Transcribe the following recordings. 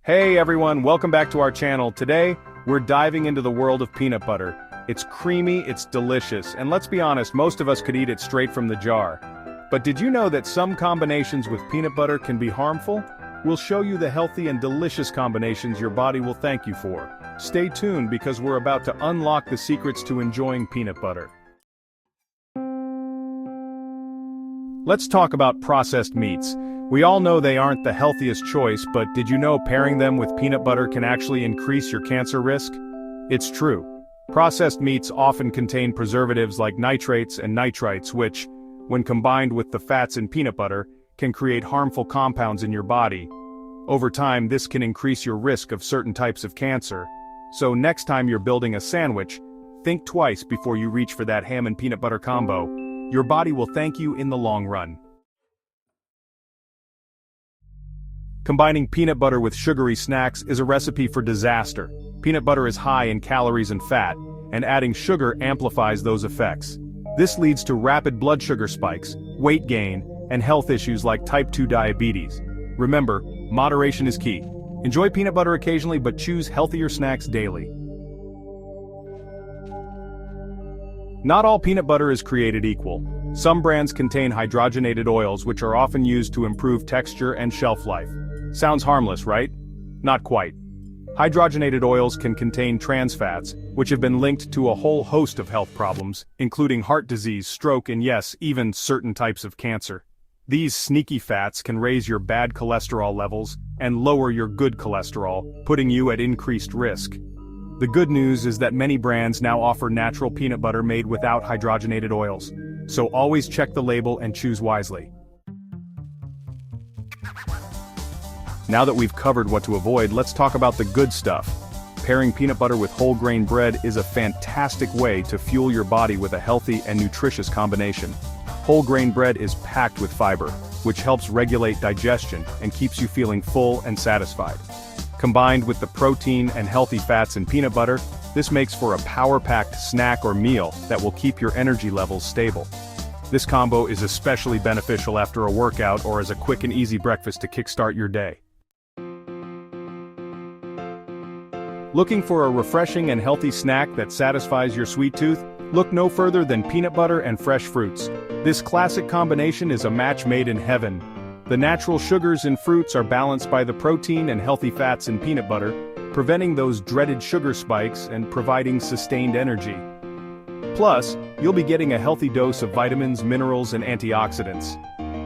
Hey everyone, welcome back to our channel. Today, we're diving into the world of peanut butter. It's creamy, it's delicious, and let's be honest, most of us could eat it straight from the jar. But did you know that some combinations with peanut butter can be harmful? We'll show you the healthy and delicious combinations your body will thank you for. Stay tuned because we're about to unlock the secrets to enjoying peanut butter. Let's talk about processed meats. We all know they aren't the healthiest choice, but did you know pairing them with peanut butter can actually increase your cancer risk? It's true. Processed meats often contain preservatives like nitrates and nitrites which, when combined with the fats in peanut butter, can create harmful compounds in your body. Over time, this can increase your risk of certain types of cancer. So next time you're building a sandwich, think twice before you reach for that ham and peanut butter combo. Your body will thank you in the long run. Combining peanut butter with sugary snacks is a recipe for disaster. Peanut butter is high in calories and fat, and adding sugar amplifies those effects. This leads to rapid blood sugar spikes, weight gain, and health issues like type 2 diabetes. Remember, moderation is key. Enjoy peanut butter occasionally, but choose healthier snacks daily. Not all peanut butter is created equal. Some brands contain hydrogenated oils which are often used to improve texture and shelf life. Sounds harmless, right? Not quite. Hydrogenated oils can contain trans fats, which have been linked to a whole host of health problems, including heart disease, stroke, and yes, even certain types of cancer. These sneaky fats can raise your bad cholesterol levels and lower your good cholesterol, putting you at increased risk. The good news is that many brands now offer natural peanut butter made without hydrogenated oils, so always check the label and choose wisely. Now that we've covered what to avoid, let's talk about the good stuff. Pairing peanut butter with whole grain bread is a fantastic way to fuel your body with a healthy and nutritious combination. Whole grain bread is packed with fiber, which helps regulate digestion and keeps you feeling full and satisfied. Combined with the protein and healthy fats in peanut butter, this makes for a power-packed snack or meal that will keep your energy levels stable. This combo is especially beneficial after a workout or as a quick and easy breakfast to kickstart your day. Looking for a refreshing and healthy snack that satisfies your sweet tooth? Look no further than peanut butter and fresh fruits. This classic combination is a match made in heaven. The natural sugars in fruits are balanced by the protein and healthy fats in peanut butter, preventing those dreaded sugar spikes and providing sustained energy. Plus, you'll be getting a healthy dose of vitamins, minerals, and antioxidants.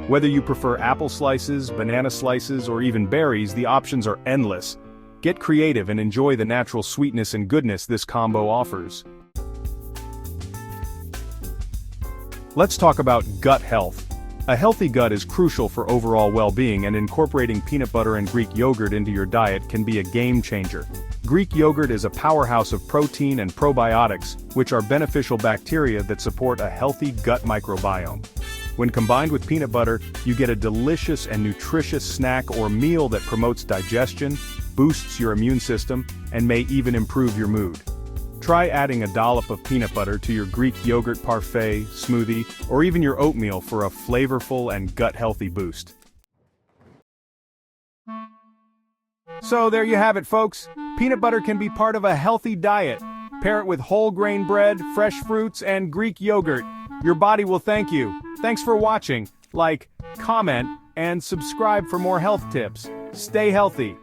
Whether you prefer apple slices, banana slices, or even berries, the options are endless. Get creative and enjoy the natural sweetness and goodness this combo offers. Let's talk about gut health. A healthy gut is crucial for overall well-being, and incorporating peanut butter and Greek yogurt into your diet can be a game changer. Greek yogurt is a powerhouse of protein and probiotics, which are beneficial bacteria that support a healthy gut microbiome. When combined with peanut butter, you get a delicious and nutritious snack or meal that promotes digestion, boosts your immune system, and may even improve your mood. Try adding a dollop of peanut butter to your Greek yogurt parfait, smoothie, or even your oatmeal for a flavorful and gut-healthy boost. So there you have it, folks. Peanut butter can be part of a healthy diet. Pair it with whole grain bread, fresh fruits, and Greek yogurt. Your body will thank you. Thanks for watching. Like, comment, and subscribe for more health tips. Stay healthy.